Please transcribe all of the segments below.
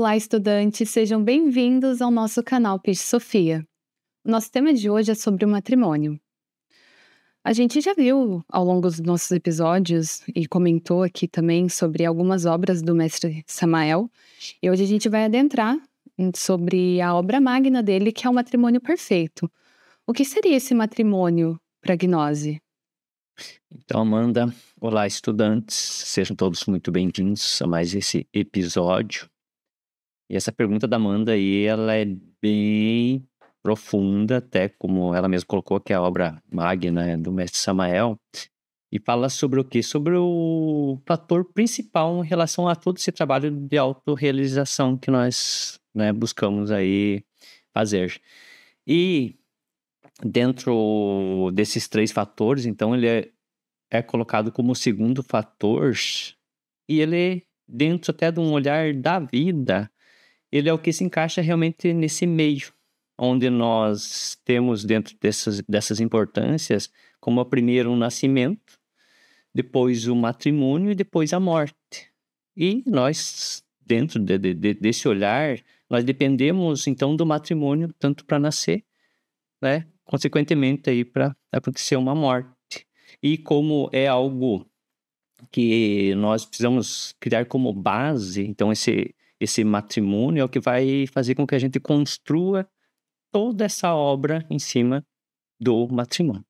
Olá, estudantes, sejam bem-vindos ao nosso canal Peixe Sofia. O nosso tema de hoje é sobre o matrimônio. A gente já viu ao longo dos nossos episódios e comentou aqui também sobre algumas obras do mestre Samael, e hoje a gente vai adentrar sobre a obra magna dele, que é o matrimônio perfeito. O que seria esse matrimônio para Gnose? Então, Amanda, olá, estudantes, sejam todos muito bem-vindos a mais esse episódio. E essa pergunta da Amanda aí, ela é bem profunda, até como ela mesma colocou, que é a obra magna do mestre Samael, e fala sobre o quê? Sobre o fator principal em relação a todo esse trabalho de autorrealização que nós, buscamos aí fazer. E dentro desses 3 fatores, então, ele é colocado como o segundo fator, e ele, dentro até de um olhar da vida, ele é o que se encaixa realmente nesse meio, onde nós temos dentro dessas importâncias, como a primeiro o nascimento, depois o matrimônio e depois a morte. E nós, dentro desse olhar, nós dependemos então do matrimônio, tanto para nascer, consequentemente aí para acontecer uma morte. E como é algo que nós precisamos criar como base, então esse matrimônio é o que vai fazer com que a gente construa toda essa obra em cima do matrimônio.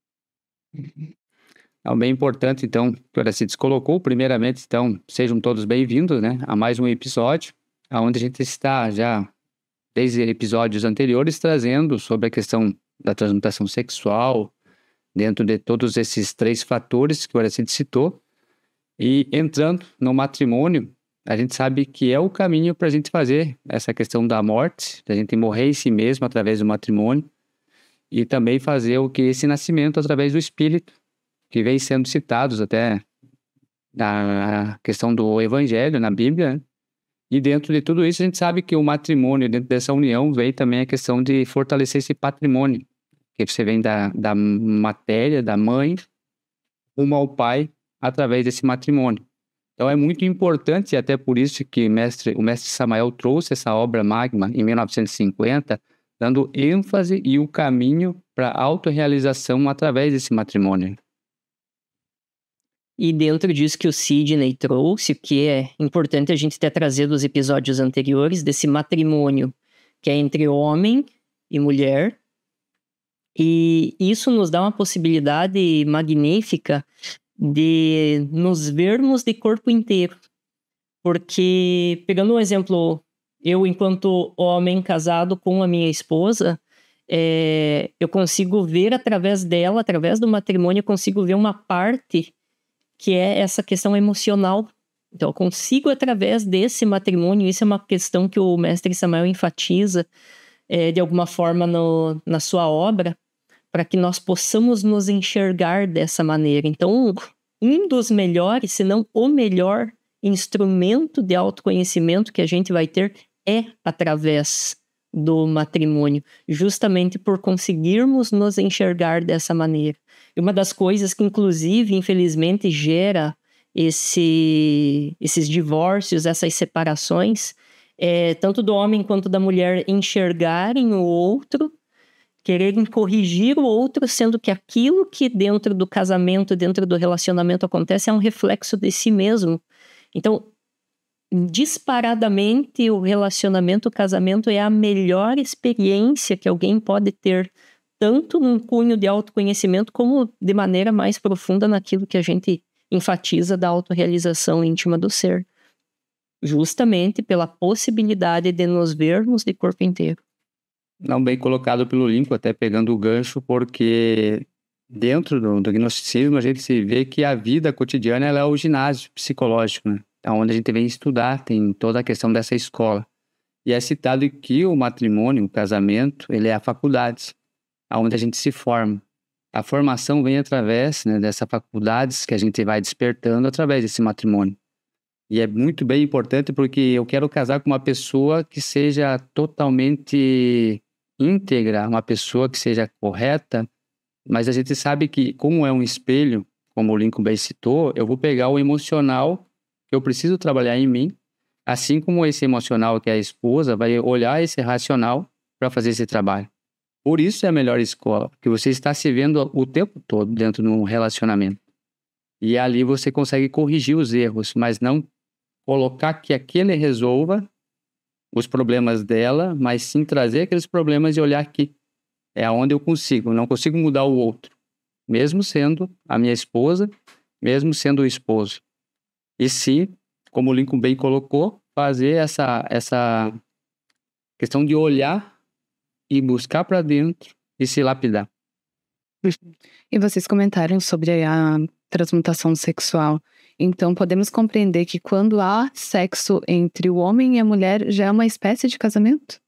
É bem importante, então, que a se colocou. Primeiramente, então, sejam todos bem-vindos, a mais um episódio, onde a gente está já, desde episódios anteriores, trazendo sobre a questão da transmutação sexual, dentro de todos esses 3 fatores que o Aracide citou, e entrando no matrimônio, a gente sabe que é o caminho para a gente fazer essa questão da morte, da gente morrer em si mesmo através do matrimônio, e também fazer o que esse nascimento através do Espírito, que vem sendo citados até na questão do Evangelho, na Bíblia, E dentro de tudo isso a gente sabe que o matrimônio, dentro dessa união, vem também a questão de fortalecer esse patrimônio, que você vem da matéria, da mãe, rumo ao pai, através desse matrimônio. Então é muito importante, e até por isso que o mestre Samael trouxe essa obra magna em 1950, dando ênfase e o caminho para a autorrealização através desse matrimônio. E dentro disso que o Sidney trouxe, o que é importante a gente ter trazido dos episódios anteriores, desse matrimônio que é entre homem e mulher, e isso nos dá uma possibilidade magnífica de nos vermos de corpo inteiro. Porque, pegando um exemplo, eu enquanto homem casado com a minha esposa, eu consigo ver através dela, através do matrimônio, eu consigo ver uma parte que é essa questão emocional. Então, eu consigo, através desse matrimônio, isso é uma questão que o mestre Samael enfatiza, de alguma forma, na sua obra, para que nós possamos nos enxergar dessa maneira. Então, um dos melhores, se não o melhor instrumento de autoconhecimento que a gente vai ter é através do matrimônio, justamente por conseguirmos nos enxergar dessa maneira. E uma das coisas que, inclusive, infelizmente, gera esses divórcios, essas separações, tanto do homem quanto da mulher enxergarem o outro, quererem corrigir o outro, sendo que aquilo que dentro do casamento, dentro do relacionamento acontece é um reflexo de si mesmo. Então, disparadamente, o relacionamento, o casamento é a melhor experiência que alguém pode ter, tanto num cunho de autoconhecimento, como de maneira mais profunda naquilo que a gente enfatiza da autorrealização íntima do ser. Justamente pela possibilidade de nos vermos de corpo inteiro. Não, bem colocado pelo Lincoln, até pegando o gancho, porque dentro do gnosticismo a gente se vê que a vida cotidiana ela é o ginásio psicológico, É onde a gente vem estudar, tem toda a questão dessa escola. E é citado que o matrimônio, o casamento, ele é a faculdade, onde a gente se forma. A formação vem através dessas faculdades que a gente vai despertando através desse matrimônio. E é muito bem importante porque eu quero casar com uma pessoa que seja totalmente íntegra, uma pessoa que seja correta, mas a gente sabe que, como é um espelho, como o Lincoln bem citou, eu vou pegar o emocional que eu preciso trabalhar em mim Assim como esse emocional, que é a esposa, vai olhar esse racional para fazer esse trabalho. Por isso é a melhor escola, que você está se vendo o tempo todo dentro de um relacionamento. E ali você consegue corrigir os erros, mas não colocar que aquele resolva os problemas dela, mas sim trazer aqueles problemas e olhar que é onde eu consigo. Não consigo mudar o outro, mesmo sendo a minha esposa, mesmo sendo o esposo. E se, como o Lincoln bem colocou, fazer essa questão de olhar e buscar para dentro e se lapidar. E vocês comentaram sobre a transmutação sexual. Então, podemos compreender que quando há sexo entre o homem e a mulher, já é uma espécie de casamento?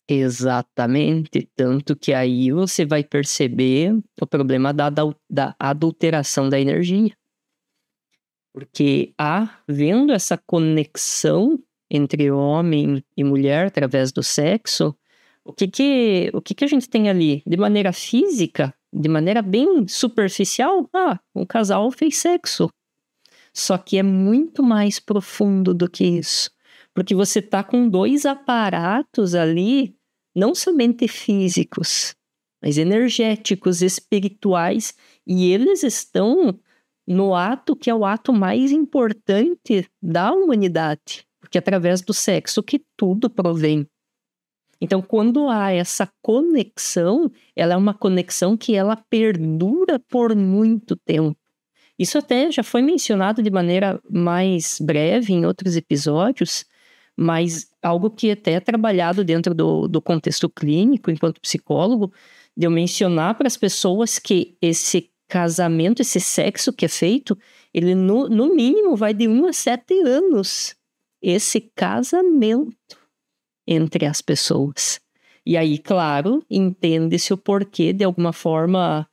Exatamente. Tanto que aí você vai perceber o problema da adulteração da energia. Porque havendo essa conexão entre homem e mulher através do sexo, o que a gente tem ali? De maneira física, de maneira bem superficial, um casal fez sexo. Só que é muito mais profundo do que isso. Porque você tá com dois aparatos ali, não somente físicos, mas energéticos, espirituais, e eles estão no ato que é o ato mais importante da humanidade, porque é através do sexo que tudo provém. Então, quando há essa conexão, ela é uma conexão que ela perdura por muito tempo. Isso até já foi mencionado de maneira mais breve em outros episódios, mas algo que até é trabalhado dentro do contexto clínico, enquanto psicólogo, de eu mencionar para as pessoas que esse casamento, esse sexo que é feito, ele no mínimo vai de 1 a 7 anos. Esse casamento entre as pessoas. E aí, claro, entende-se o porquê, de alguma forma,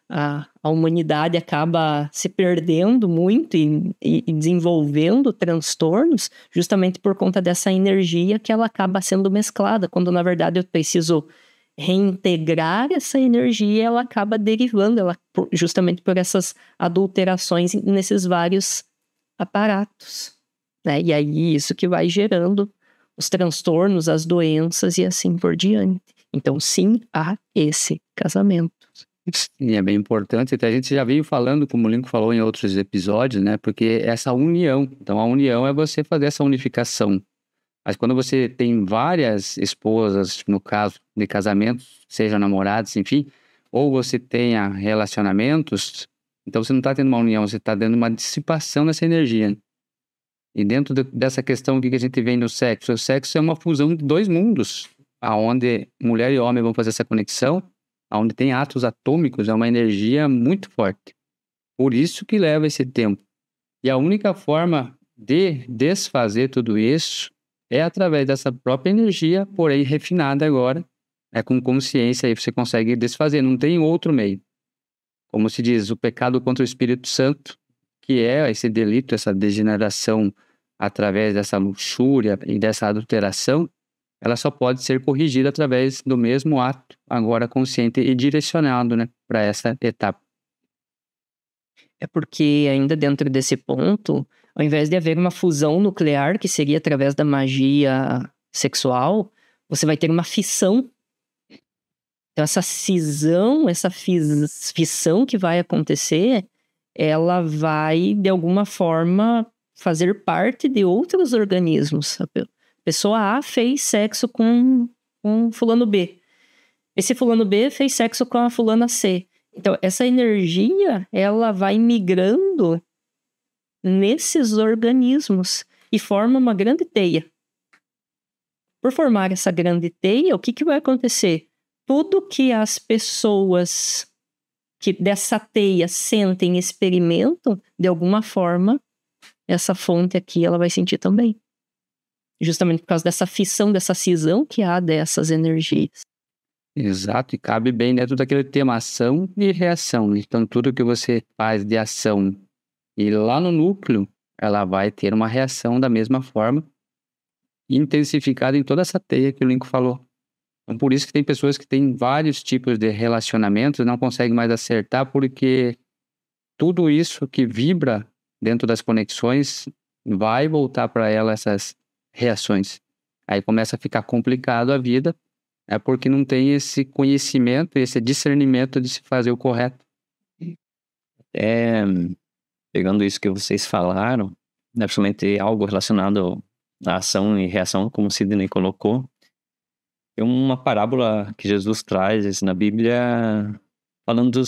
a humanidade acaba se perdendo muito e desenvolvendo transtornos justamente por conta dessa energia que ela acaba sendo mesclada, quando na verdade eu preciso reintegrar essa energia, ela acaba derivando, justamente por essas adulterações nesses vários aparatos, né? E aí isso que vai gerando os transtornos, as doenças e assim por diante. Então sim, há esse casamento. E é bem importante, até a gente já veio falando, como o Lincoln falou em outros episódios, né? Porque essa união, então a união é você fazer essa unificação. Mas quando você tem várias esposas, no caso de casamento, sejam namorados, enfim, ou você tenha relacionamentos, então você não está tendo uma união, você está tendo uma dissipação dessa energia. E dentro dessa questão que a gente vê no sexo, o sexo é uma fusão de dois mundos, aonde mulher e homem vão fazer essa conexão, onde tem átomos atômicos, é uma energia muito forte. Por isso que leva esse tempo. E a única forma de desfazer tudo isso é através dessa própria energia, porém refinada agora, com consciência, aí você consegue desfazer, não tem outro meio. Como se diz, o pecado contra o Espírito Santo, que é esse delito, essa degeneração através dessa luxúria e dessa adulteração, ela só pode ser corrigida através do mesmo ato, agora consciente e direcionado, né, para essa etapa. É porque ainda dentro desse ponto, ao invés de haver uma fusão nuclear, que seria através da magia sexual, você vai ter uma fissão. Então essa cisão, essa fissão que vai acontecer, ela vai, de alguma forma, fazer parte de outros organismos. Pessoa A fez sexo com fulano B. Esse fulano B fez sexo com a fulana C. Então, essa energia, ela vai migrando nesses organismos e forma uma grande teia. Por formar essa grande teia, o que vai acontecer? Tudo que as pessoas que dessa teia sentem, experimentam, de alguma forma, essa fonte aqui, ela vai sentir também. Justamente por causa dessa fissão, dessa cisão que há dessas energias. Exato, e cabe bem dentro daquele tema ação e reação. Então, tudo que você faz de ação e lá no núcleo, ela vai ter uma reação da mesma forma, intensificada em toda essa teia que o Lincoln falou. Então, por isso que tem pessoas que têm vários tipos de relacionamentos e não conseguem mais acertar, porque tudo isso que vibra dentro das conexões vai voltar para ela essas reações. Aí começa a ficar complicado a vida, porque não tem esse conhecimento, esse discernimento de se fazer o correto. Pegando isso que vocês falaram, né, principalmente algo relacionado à ação e reação, como o Sidney colocou, tem uma parábola que Jesus traz na Bíblia, falando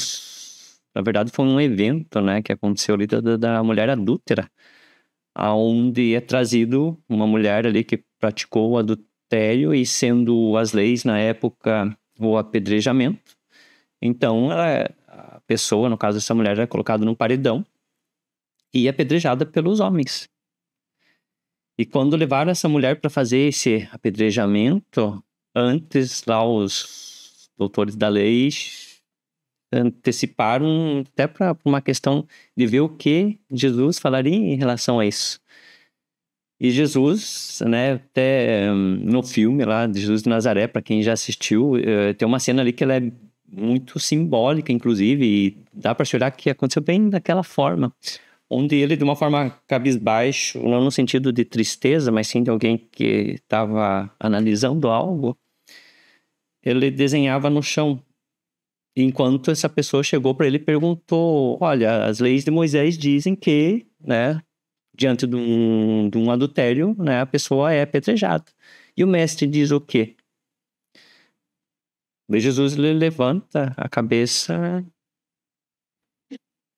na verdade foi um evento, né, que aconteceu ali da mulher adúltera, onde é trazido uma mulher ali que praticou o adultério, e sendo as leis na época o apedrejamento, então a pessoa, no caso dessa mulher, era colocada num paredão e apedrejada pelos homens. E quando levaram essa mulher para fazer esse apedrejamento, antes lá os doutores da lei anteciparam até para uma questão de ver o que Jesus falaria em relação a isso. E Jesus, né, até no filme lá de Jesus de Nazaré, para quem já assistiu, tem uma cena ali que ela é muito simbólica, inclusive, e dá para chorar que aconteceu bem daquela forma, onde ele, de uma forma cabisbaixo, não no sentido de tristeza, mas sim de alguém que estava analisando algo, ele desenhava no chão. Enquanto essa pessoa chegou para ele e perguntou: olha, as leis de Moisés dizem que, né, diante de um adultério, né, a pessoa é apedrejada. E o mestre diz o quê? E Jesus ele levanta a cabeça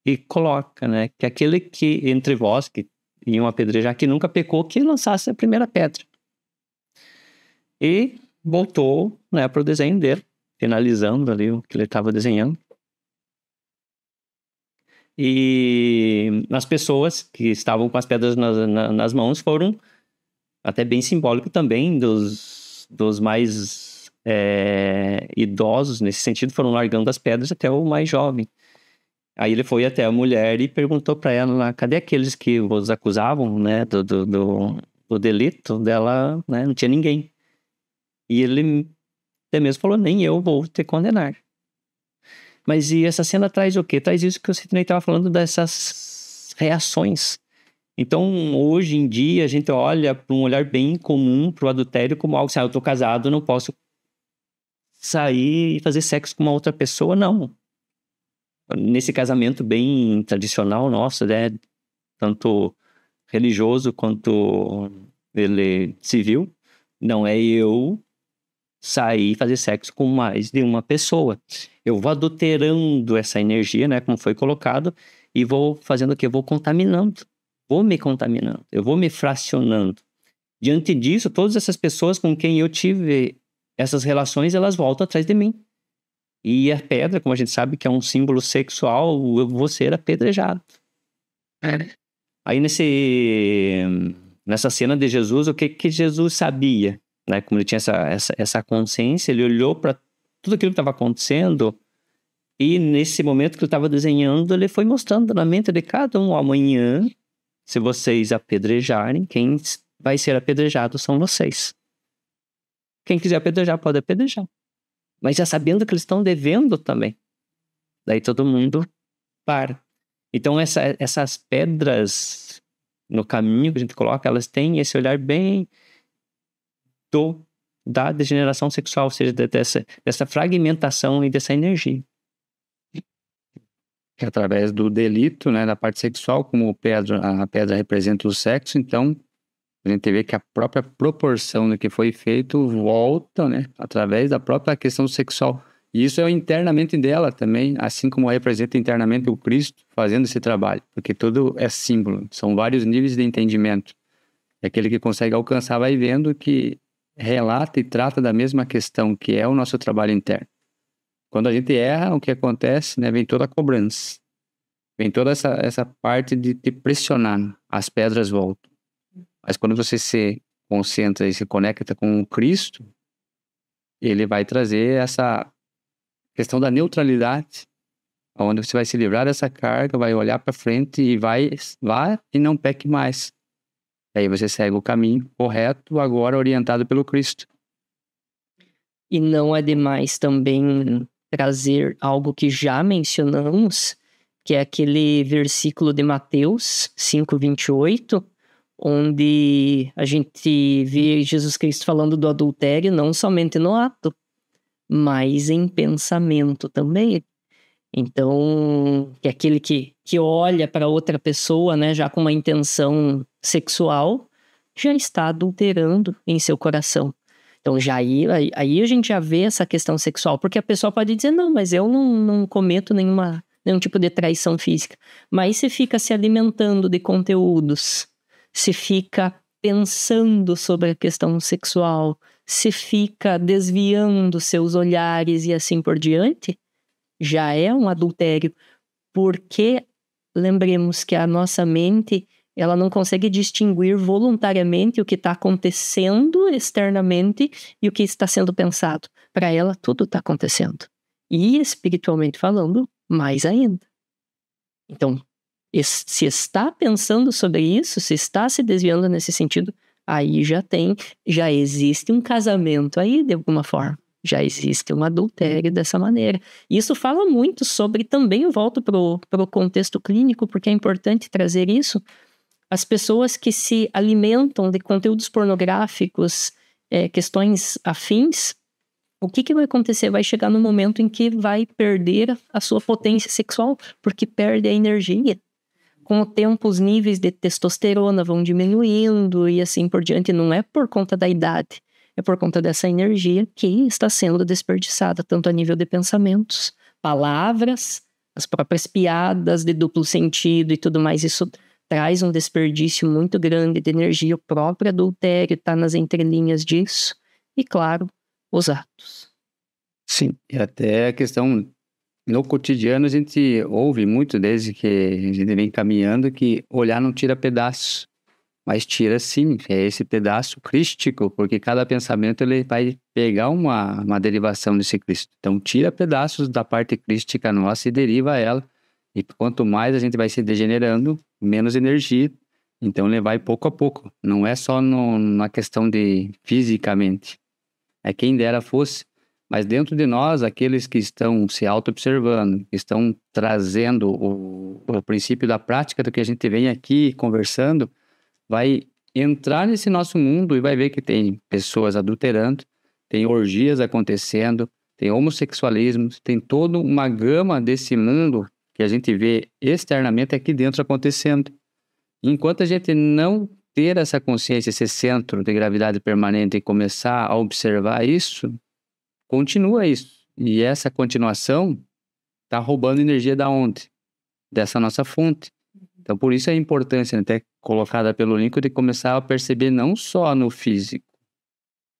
e coloca, né, que aquele que entre vós que iam apedrejar, que nunca pecou, que lançasse a primeira pedra. E voltou, né, para o desenho dele, finalizando ali o que ele estava desenhando. E as pessoas que estavam com as pedras nas mãos foram até bem simbólico também dos mais idosos, nesse sentido, foram largando as pedras até o mais jovem. Aí ele foi até a mulher e perguntou para ela: cadê aqueles que os acusavam, né, do delito dela, né? Não tinha ninguém. E ele até mesmo falou: nem eu vou te condenar. Mas e essa cena traz o quê? Traz isso que o Sidney estava falando, dessas reações. Então, hoje em dia, a gente olha para um olhar bem comum para o adultério como algo assim: eu estou casado, não posso sair e fazer sexo com uma outra pessoa. Não. Nesse casamento bem tradicional nosso, né, tanto religioso quanto ele civil, não é eu sair e fazer sexo com mais de uma pessoa. Eu vou adulterando essa energia, né, como foi colocado, e vou fazendo o quê? Eu vou contaminando. Vou me contaminando. Eu vou me fracionando. Diante disso, todas essas pessoas com quem eu tive essas relações, elas voltam atrás de mim. E a pedra, como a gente sabe que é um símbolo sexual, eu vou ser apedrejado. Aí nessa cena de Jesus, o que Jesus sabia? Né? Como ele tinha essa consciência, ele olhou para tudo aquilo que estava acontecendo, e nesse momento que ele estava desenhando, ele foi mostrando na mente de cada um: amanhã, se vocês apedrejarem, quem vai ser apedrejado são vocês. Quem quiser apedrejar, pode apedrejar. Mas já sabendo que eles estão devendo também. Daí todo mundo para. Então essas pedras no caminho que a gente coloca, elas têm esse olhar bem da degeneração sexual, ou seja, dessa fragmentação e dessa energia. Que através do delito, né, da parte sexual, como a pedra representa o sexo, então a gente vê que a própria proporção do que foi feito volta, né, através da própria questão sexual. E isso é internamente dela também, assim como representa internamente o Cristo fazendo esse trabalho, porque tudo é símbolo, são vários níveis de entendimento. E aquele que consegue alcançar vai vendo que relata e trata da mesma questão, que é o nosso trabalho interno. Quando a gente erra, o que acontece, né, vem toda a cobrança. Vem toda essa parte de te pressionar, as pedras voltam. Mas quando você se concentra e se conecta com o Cristo, ele vai trazer essa questão da neutralidade, onde você vai se livrar dessa carga, vai olhar para frente e vá e não peque mais. Aí você segue o caminho correto, agora orientado pelo Cristo. E não é demais também trazer algo que já mencionamos, que é aquele versículo de Mateus 5:28, onde a gente vê Jesus Cristo falando do adultério não somente no ato, mas em pensamento também. Então, que é aquele que olha para outra pessoa, né, já com uma intenção sexual, já está adulterando em seu coração. Então, aí a gente já vê essa questão sexual, porque a pessoa pode dizer, não, mas eu não cometo nenhum tipo de traição física. Mas se fica se alimentando de conteúdos, se fica pensando sobre a questão sexual, se fica desviando seus olhares e assim por diante, já é um adultério, porque lembremos que a nossa mente, ela não consegue distinguir voluntariamente o que está acontecendo externamente e o que está sendo pensado. Para ela, tudo está acontecendo. E espiritualmente falando, mais ainda. Então, se está pensando sobre isso, se está se desviando nesse sentido, aí já existe um casamento aí de alguma forma. Já existe um adultério dessa maneira. Isso fala muito sobre, também eu volto para o contexto clínico, porque é importante trazer isso. As pessoas que se alimentam de conteúdos pornográficos, questões afins, o que vai acontecer? Vai chegar no momento em que vai perder a sua potência sexual, porque perde a energia. Com o tempo, os níveis de testosterona vão diminuindo e assim por diante. Não é por conta da idade, é por conta dessa energia que está sendo desperdiçada, tanto a nível de pensamentos, palavras, as próprias piadas de duplo sentido e tudo mais. Isso traz um desperdício muito grande de energia. O próprio adultério está nas entrelinhas disso. E, claro, os atos. Sim, e até a questão, no cotidiano a gente ouve muito, desde que a gente vem caminhando, que olhar não tira pedaço, mas tira sim, é esse pedaço crístico, porque cada pensamento ele vai pegar uma derivação desse Cristo. Então tira pedaços da parte crística nossa e deriva ela, e quanto mais a gente vai se degenerando, menos energia. Então ele vai pouco a pouco, não é só na questão de fisicamente. É quem dera fosse, mas dentro de nós, aqueles que estão se auto-observando, que estão trazendo o princípio da prática do que a gente vem aqui conversando, vai entrar nesse nosso mundo e vai ver que tem pessoas adulterando, tem orgias acontecendo, tem homossexualismo, tem toda uma gama desse mundo que a gente vê externamente aqui dentro acontecendo. Enquanto a gente não ter essa consciência, esse centro de gravidade permanente e começar a observar isso, continua isso. E essa continuação está roubando energia da onde? Dessa nossa fonte. Então, por isso a importância, até colocada pelo Lincoln, de começar a perceber não só no físico,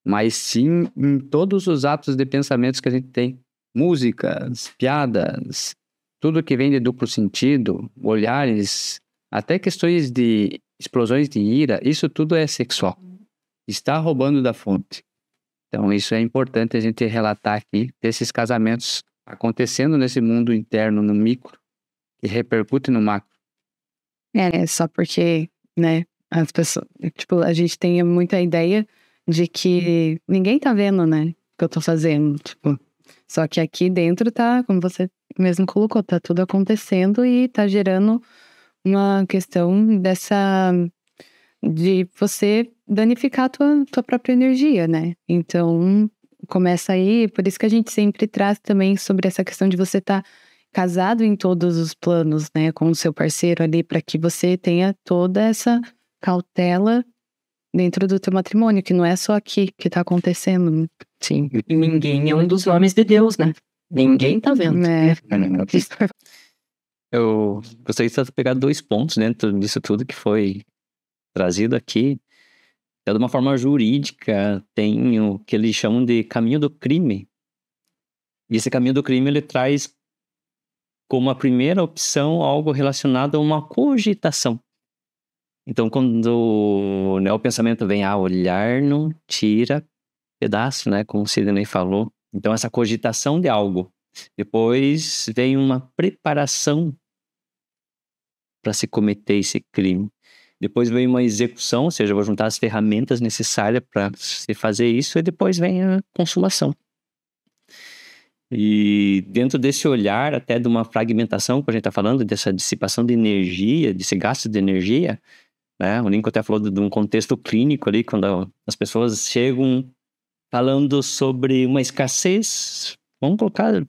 mas sim em todos os atos de pensamentos que a gente tem. Músicas, piadas, tudo que vem de duplo sentido, olhares, até questões de explosões de ira, isso tudo é sexual. Está roubando da fonte. Então, isso é importante a gente relatar aqui, desses casamentos acontecendo nesse mundo interno, no micro, que repercute no macro. Só porque, né, as pessoas, tipo, a gente tem muita ideia de que ninguém tá vendo, né, o que eu tô fazendo, tipo, só que aqui dentro tá, como você mesmo colocou, tá tudo acontecendo e tá gerando uma questão de você danificar a tua própria energia, né? Então, começa aí, por isso que a gente sempre traz também sobre essa questão de você estar casado em todos os planos, né? Com o seu parceiro ali, para que você tenha toda essa cautela dentro do teu matrimônio, que não é só aqui que tá acontecendo. Sim, e ninguém é um dos homens de Deus, né? Ninguém tá vendo. Eu gostaria de pegar 2 pontos dentro disso tudo que foi trazido aqui. De uma forma jurídica, tem o que eles chamam de caminho do crime. E esse caminho do crime, ele traz como a primeira opção algo relacionado a uma cogitação. Então, quando o pensamento vem a olhar, não tira pedaço, né? Como o Sidney falou. Então, essa cogitação de algo. Depois vem uma preparação para se cometer esse crime. Depois vem uma execução, ou seja, eu vou juntar as ferramentas necessárias para se fazer isso, e depois vem a consumação. E dentro desse olhar, até de uma fragmentação, que a gente está falando, dessa dissipação de energia, desse gasto de energia, né? O Lincoln até falou de um contexto clínico ali, quando as pessoas chegam falando sobre uma escassez, vamos colocar,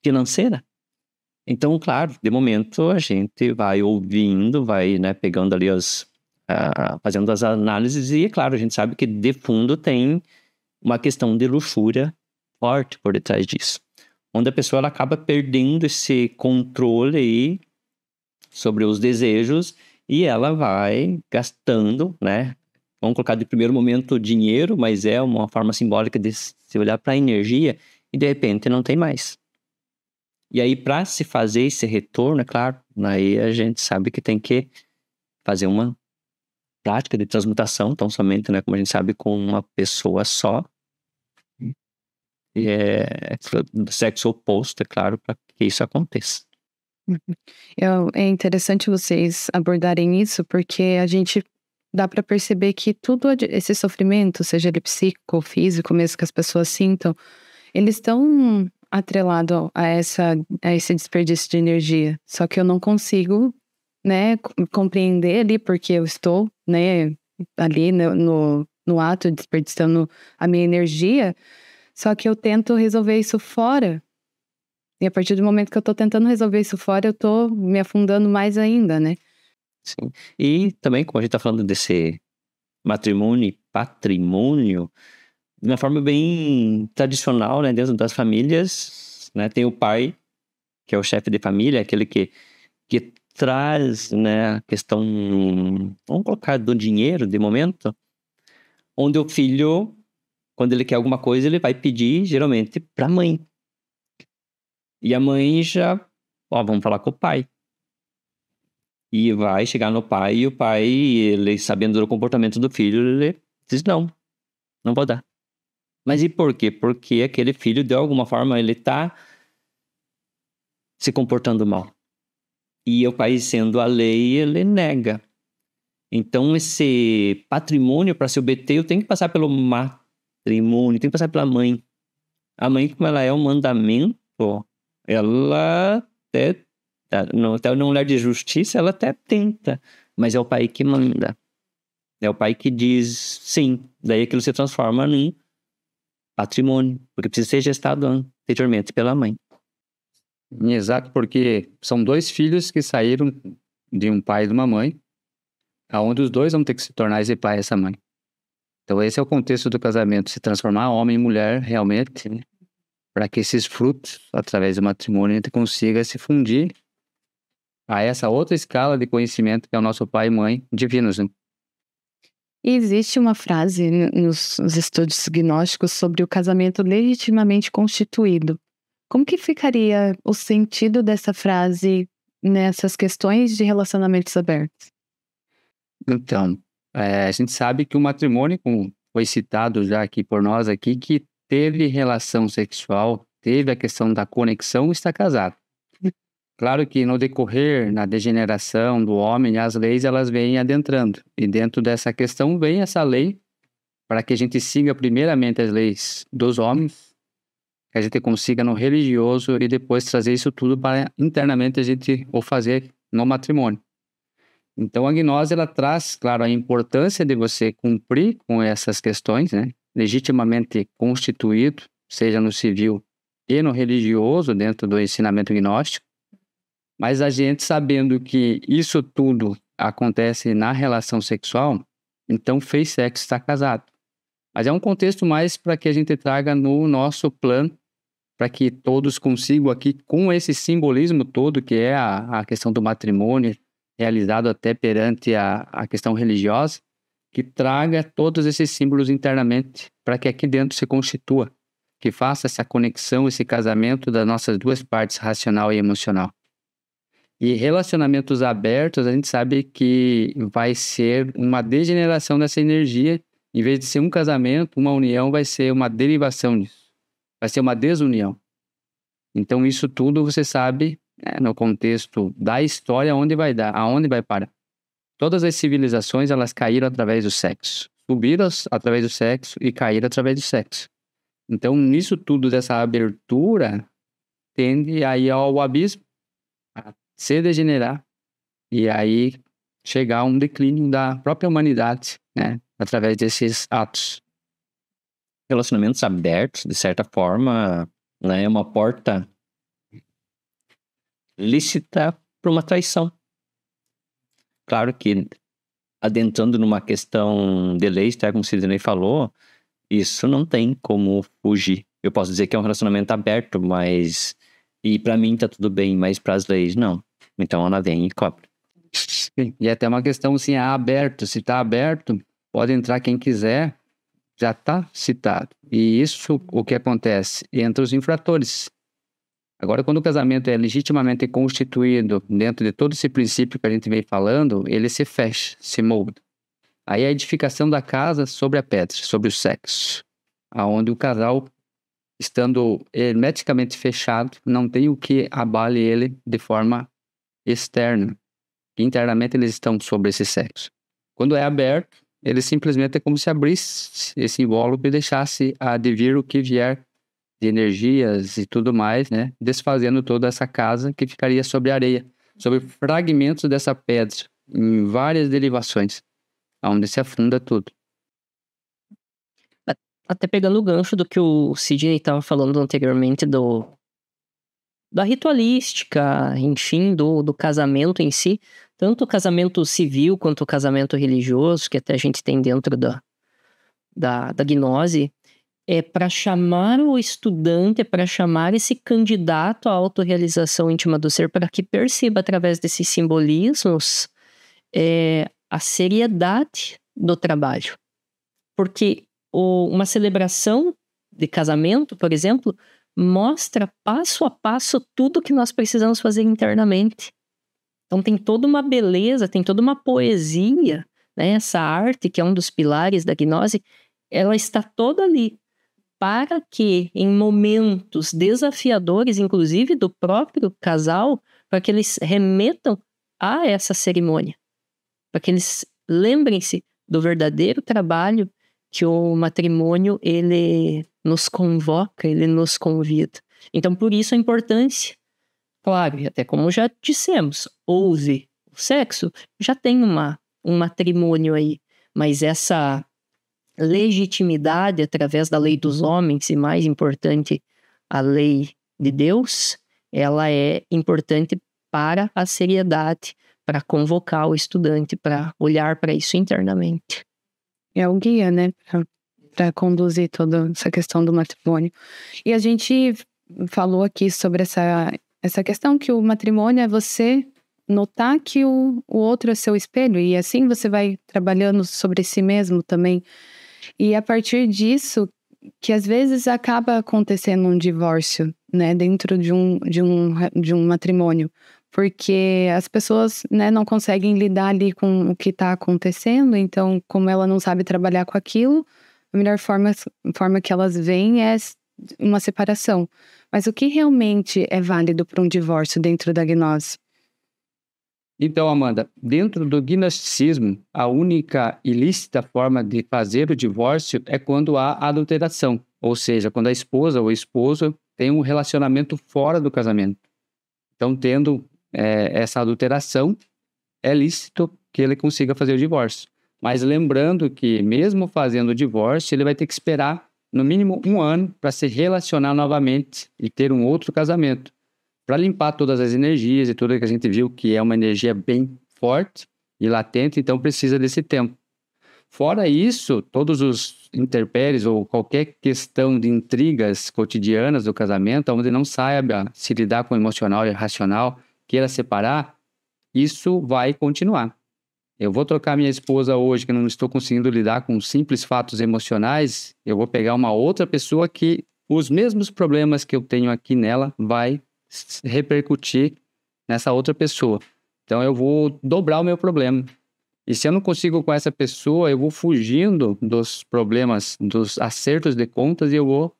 financeira. Então, claro, de momento a gente vai ouvindo, vai, né, pegando ali fazendo as análises e, é claro, a gente sabe que de fundo tem uma questão de luxúria forte por detrás disso. Onde a pessoa ela acaba perdendo esse controle aí sobre os desejos e ela vai gastando, né? Vamos colocar de primeiro momento dinheiro, mas é uma forma simbólica de se olhar para a energia e de repente não tem mais. E aí, para se fazer esse retorno, é claro, aí a gente sabe que tem que fazer uma prática de transmutação, tão somente, né, como a gente sabe, com uma pessoa só. E é do sexo oposto, é claro, para que isso aconteça. É interessante vocês abordarem isso, porque a gente dá para perceber que tudo esse sofrimento, seja ele psíquico ou físico, mesmo que as pessoas sintam, eles estão atrelados a esse desperdício de energia. Só que eu não consigo, né, compreender ali, porque eu estou, né, ali no ato, desperdiçando a minha energia, só que eu tento resolver isso fora. E a partir do momento que eu tô tentando resolver isso fora, eu tô me afundando mais ainda, né? Sim. E também, como a gente tá falando desse matrimônio e patrimônio, de uma forma bem tradicional, né, dentro das famílias, né, tem o pai, que é o chefe de família, aquele que traz, né, a questão, vamos colocar, do dinheiro, de momento, onde o filho, quando ele quer alguma coisa, ele vai pedir, geralmente, pra mãe. E a mãe já, vamos falar com o pai. E vai chegar no pai, e o pai, ele sabendo do comportamento do filho, ele diz, não vou dar. Mas e por quê? Porque aquele filho, de alguma forma, ele tá se comportando mal. E o pai, sendo a lei, ele nega. Então, esse patrimônio, para se obter, eu tenho que passar pelo matrimônio, tem que passar pela mãe. A mãe, como ela é um mandamento, ela até no olhar de justiça, ela até tenta, mas é o pai que manda. É o pai que diz sim. Daí aquilo se transforma num patrimônio, porque precisa ser gestado anteriormente pela mãe. Exato, porque são 2 filhos que saíram de um pai e de uma mãe, aonde os 2 vão ter que se tornar esse pai e essa mãe. Então esse é o contexto do casamento, se transformar homem e mulher realmente, né? Para que esses frutos, através do matrimônio, a gente consiga se fundir a essa outra escala de conhecimento que é o nosso pai e mãe divinos, né? E existe uma frase nos estudos gnósticos sobre o casamento legitimamente constituído. Como que ficaria o sentido dessa frase nessas questões de relacionamentos abertos? Então, a gente sabe que o matrimônio, como foi citado já aqui por nós aqui, que teve relação sexual, teve a questão da conexão, está casado. Claro que no decorrer, na degeneração do homem, as leis elas vêm adentrando. E dentro dessa questão vem essa lei para que a gente siga primeiramente as leis dos homens, que a gente consiga no religioso e depois trazer isso tudo para internamente a gente o fazer no matrimônio. Então a gnose ela traz, claro, a importância de você cumprir com essas questões, né? Legitimamente constituído, seja no civil e no religioso, dentro do ensinamento gnóstico. Mas a gente sabendo que isso tudo acontece na relação sexual, então fez sexo, está casado. Mas é um contexto mais para que a gente traga no nosso plano, para que todos consigam aqui, com esse simbolismo todo, que é a questão do matrimônio, realizado até perante a questão religiosa, que traga todos esses símbolos internamente, para que aqui dentro se constitua, que faça essa conexão, esse casamento das nossas 2 partes, racional e emocional. E relacionamentos abertos, a gente sabe que vai ser uma degeneração dessa energia. Em vez de ser um casamento, uma união vai ser uma derivação disso. Vai ser uma desunião. Então, isso tudo você sabe, no contexto da história, aonde vai dar, aonde vai parar. Todas as civilizações, elas caíram através do sexo. Subiram através do sexo e caíram através do sexo. Então, nisso tudo, dessa abertura, tende a ir ao abismo, a se degenerar. E aí, chegar a um declínio da própria humanidade, né? Através desses atos. Relacionamentos abertos, de certa forma, né, é uma porta lícita para uma traição. Claro que, adentrando numa questão de lei, até como o Sidney falou, isso não tem como fugir. Eu posso dizer que é um relacionamento aberto, mas... E pra mim tá tudo bem, mas pras leis, não. Então ela vem e cobra. Sim. E até uma questão assim, aberto. Se tá aberto, pode entrar quem quiser, já tá citado. E isso, o que acontece? Entre os infratores. Agora, quando o casamento é legitimamente constituído dentro de todo esse princípio que a gente vem falando, ele se fecha, se molda. Aí a edificação da casa sobre a pedra, sobre o sexo, aonde o casal, estando hermeticamente fechado, não tem o que abale ele de forma externa. Internamente eles estão sobre esse sexo. Quando é aberto, ele simplesmente é como se abrisse esse invólucro e deixasse advir o que vier de energias e tudo mais, né? Desfazendo toda essa casa que ficaria sobre a areia, sobre fragmentos dessa pedra, em várias derivações, onde se afunda tudo. Até pegando o gancho do que o Sidney estava falando anteriormente da ritualística, enfim, do casamento em si, tanto o casamento civil quanto o casamento religioso, que até a gente tem dentro da gnose, é para chamar o estudante, é para chamar esse candidato à autorrealização íntima do ser, para que perceba através desses simbolismos a seriedade do trabalho. Porque uma celebração de casamento, por exemplo, mostra passo a passo tudo que nós precisamos fazer internamente. Então tem toda uma beleza, tem toda uma poesia, né? Essa arte, que é um dos pilares da gnose, ela está toda ali para que em momentos desafiadores, inclusive do próprio casal, para que eles remetam a essa cerimônia, para que eles lembrem-se do verdadeiro trabalho que o matrimônio, ele nos convoca, ele nos convida. Então, por isso a importância, claro, e até como já dissemos, houve o sexo, já tem um matrimônio aí, mas essa legitimidade através da lei dos homens, e mais importante, a lei de Deus, ela é importante para a seriedade, para convocar o estudante, para olhar para isso internamente. É o guia, né, para conduzir toda essa questão do matrimônio. E a gente falou aqui sobre essa questão que o matrimônio é você notar que o outro é seu espelho, e assim você vai trabalhando sobre si mesmo também. E a partir disso, que às vezes acaba acontecendo um divórcio, né, dentro de um matrimônio, porque as pessoas, né, não conseguem lidar ali com o que está acontecendo, então, como ela não sabe trabalhar com aquilo, a melhor forma que elas veem é uma separação. Mas o que realmente é válido para um divórcio dentro da gnose? Então, Amanda, dentro do gnosticismo, a única ilícita forma de fazer o divórcio é quando há adulteração, ou seja, quando a esposa ou o esposo tem um relacionamento fora do casamento. Então, tendo essa adulteração, é lícito que ele consiga fazer o divórcio. Mas lembrando que, mesmo fazendo o divórcio, ele vai ter que esperar no mínimo 1 ano para se relacionar novamente e ter um outro casamento, para limpar todas as energias e tudo que a gente viu que é uma energia bem forte e latente, então precisa desse tempo. Fora isso, todos os intempéries ou qualquer questão de intrigas cotidianas do casamento, onde não saiba se lidar com o emocional e o racional, queira separar, isso vai continuar. Eu vou trocar minha esposa hoje, que não estou conseguindo lidar com simples fatos emocionais, eu vou pegar uma outra pessoa que os mesmos problemas que eu tenho aqui nela vai repercutir nessa outra pessoa. Então eu vou dobrar o meu problema. E se eu não consigo com essa pessoa, eu vou fugindo dos problemas, dos acertos de contas, e eu vou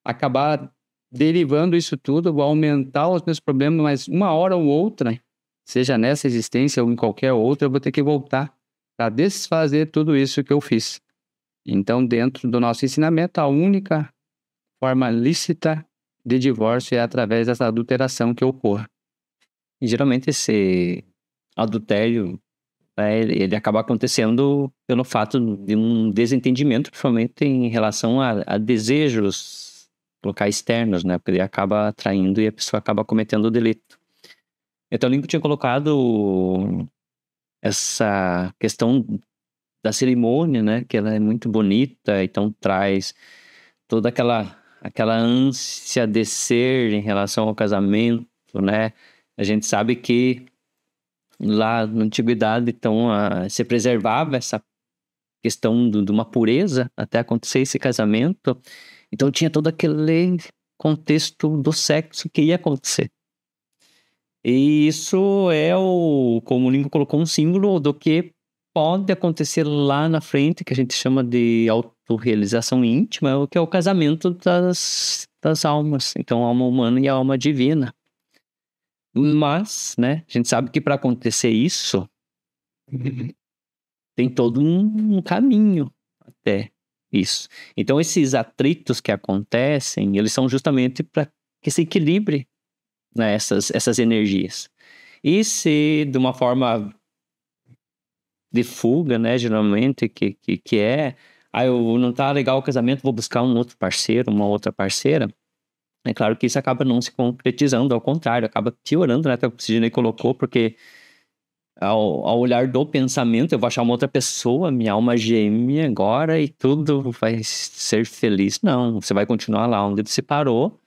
acabar derivando isso tudo, vou aumentar os meus problemas, mas uma hora ou outra, seja nessa existência ou em qualquer outra, eu vou ter que voltar para desfazer tudo isso que eu fiz. Então, dentro do nosso ensinamento, a única forma lícita de divórcio é através dessa adulteração que ocorra. E geralmente esse adultério né, ele acaba acontecendo pelo fato de um desentendimento, principalmente em relação a desejos locais externos, né? Porque ele acaba atraindo e a pessoa acaba cometendo o delito. Então, o Lincoln tinha colocado essa questão da cerimônia, né? Que ela é muito bonita, então traz toda aquela ânsia de ser em relação ao casamento, né? A gente sabe que lá na antiguidade, então, se preservava essa questão de uma pureza até acontecer esse casamento. Então tinha todo aquele contexto do sexo que ia acontecer. E isso é como o Lincoln colocou, um símbolo do que pode acontecer lá na frente, que a gente chama de autorrealização íntima, o que é o casamento das almas. Então, a alma humana e a alma divina. Mas, né, a gente sabe que para acontecer isso, tem todo um caminho até isso. Então, esses atritos que acontecem, eles são justamente para que se equilibre, né, essas energias. E se de uma forma de fuga, né, geralmente, que eu não tá legal o casamento, vou buscar um outro parceiro, uma outra parceira. É claro que isso acaba não se concretizando, ao contrário, acaba piorando, né? Até o Sidney colocou, porque ao olhar do pensamento, eu vou achar uma outra pessoa, minha alma gêmea agora, e tudo vai ser feliz. Não, você vai continuar lá onde você parou.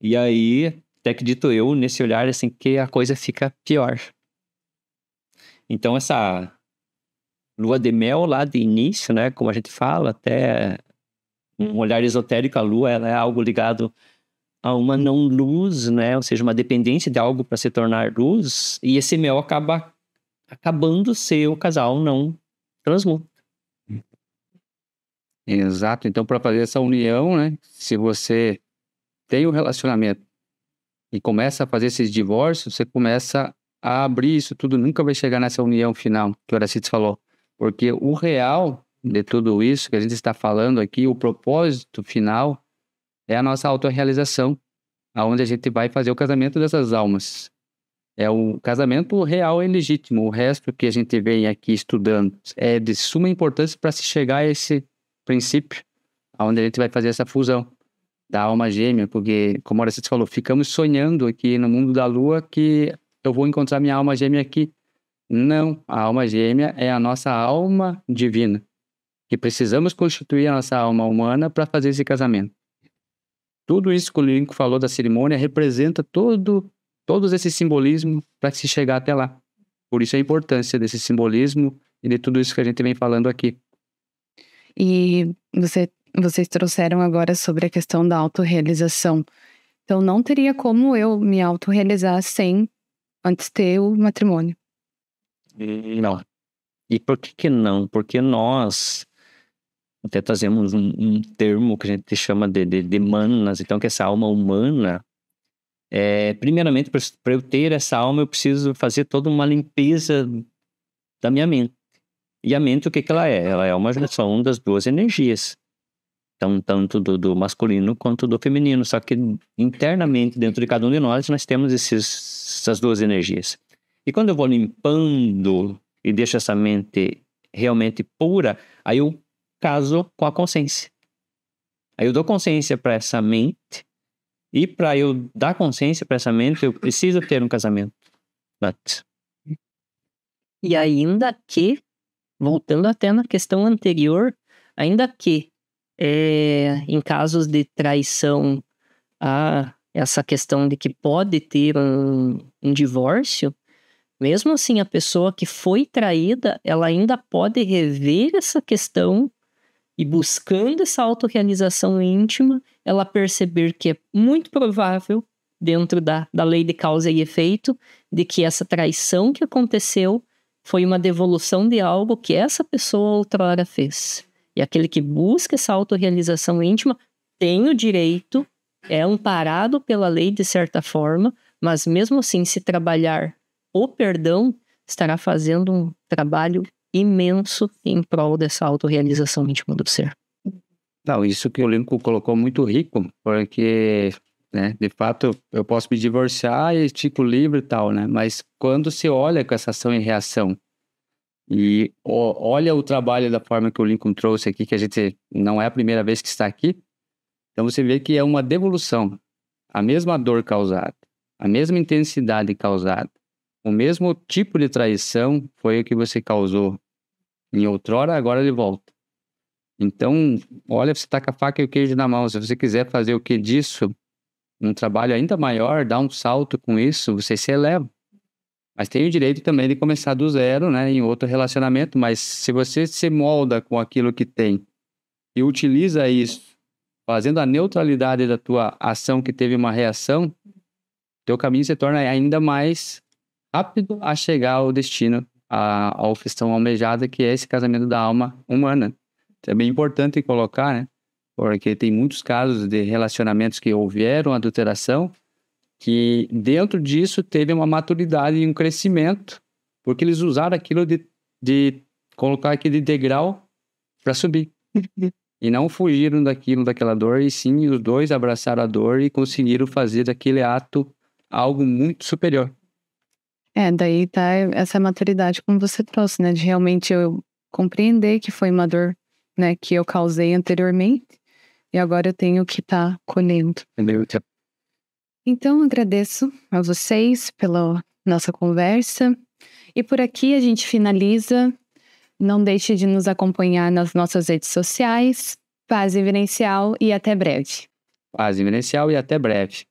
E aí, até acredito eu, nesse olhar, assim, que a coisa fica pior. Então, essa lua de mel lá de início, né? Como a gente fala, até um olhar esotérico, a lua, ela é algo ligado a uma não-luz, né? Ou seja, uma dependência de algo para se tornar luz. E esse mel acaba acabando se o casal não transmuta. Exato. Então, para fazer essa união, né? Se você tem um relacionamento e começa a fazer esses divórcios, você começa a abrir isso tudo, nunca vai chegar nessa união final, que o Horacides falou. Porque o real de tudo isso que a gente está falando aqui, o propósito final é a nossa autorrealização, aonde a gente vai fazer o casamento dessas almas. É o casamento real e legítimo. O resto que a gente vem aqui estudando é de suma importância para se chegar a esse princípio, aonde a gente vai fazer essa fusão da alma gêmea, porque, como a Horacides falou, ficamos sonhando aqui no mundo da lua que eu vou encontrar minha alma gêmea aqui. Não, a alma gêmea é a nossa alma divina, que precisamos constituir a nossa alma humana para fazer esse casamento. Tudo isso que o Lincoln falou da cerimônia representa todos esses simbolismos para se chegar até lá. Por isso a importância desse simbolismo e de tudo isso que a gente vem falando aqui. E vocês trouxeram agora sobre a questão da autorrealização. Então não teria como eu me autorrealizar sem antes ter o matrimônio. Não. E por que não? Porque nós até trazemos um termo que a gente chama de manas. Então, que essa alma humana, primeiramente, para eu ter essa alma, eu preciso fazer toda uma limpeza da minha mente. E a mente, o que ela é? Ela é uma junção das duas energias. Então, tanto do masculino quanto do feminino. Só que internamente, dentro de cada um de nós temos essas duas energias. E quando eu vou limpando e deixo essa mente realmente pura, aí eu caso com a consciência. Aí eu dou consciência para essa mente, e para eu dar consciência para essa mente, eu preciso ter um casamento. E ainda que, voltando até na questão anterior, ainda que em casos de traição, há essa questão de que pode ter um divórcio, mesmo assim a pessoa que foi traída, ela ainda pode rever essa questão e, buscando essa autorrealização íntima, ela perceber que é muito provável, dentro da lei de causa e efeito, de que essa traição que aconteceu foi uma devolução de algo que essa pessoa outrora fez. E aquele que busca essa autorrealização íntima tem o direito, é amparado pela lei de certa forma, mas mesmo assim, se trabalhar o perdão, estará fazendo um trabalho imenso em prol dessa autorrealização íntima do ser. Não, isso que o Lincoln colocou muito rico, porque, né, de fato, eu posso me divorciar e fico livre e tal, né? Mas quando se olha com essa ação e reação, E olha o trabalho da forma que o Lincoln trouxe aqui, que a gente não é a primeira vez que está aqui. Então você vê que é uma devolução. A mesma dor causada, a mesma intensidade causada, o mesmo tipo de traição foi o que você causou em outrora, agora ele volta. Então, olha, você tá com a faca e o queijo na mão. Se você quiser fazer o que disso, um trabalho ainda maior, dar um salto com isso, você se eleva. Mas tem o direito também de começar do zero, né, em outro relacionamento. Mas se você se molda com aquilo que tem e utiliza isso, fazendo a neutralidade da tua ação que teve uma reação, teu caminho se torna ainda mais rápido a chegar ao destino, ao questão almejada, que é esse casamento da alma humana. Isso é bem importante colocar, né? Porque tem muitos casos de relacionamentos que houveram adulteração, que dentro disso teve uma maturidade e um crescimento, porque eles usaram aquilo de colocar aquele degrau para subir. E não fugiram daquela dor, e sim os dois abraçaram a dor e conseguiram fazer daquele ato algo muito superior. Daí tá essa maturidade como você trouxe, né? De realmente eu compreender que foi uma dor, né, que eu causei anteriormente e agora eu tenho que estar colhendo. Entendeu? Então, agradeço a vocês pela nossa conversa. E por aqui a gente finaliza. Não deixe de nos acompanhar nas nossas redes sociais. Paz Inverencial e até breve. Paz Inverencial e até breve.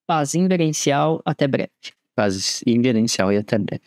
Paz Inverencial, até breve. Paz Inverencial e até breve.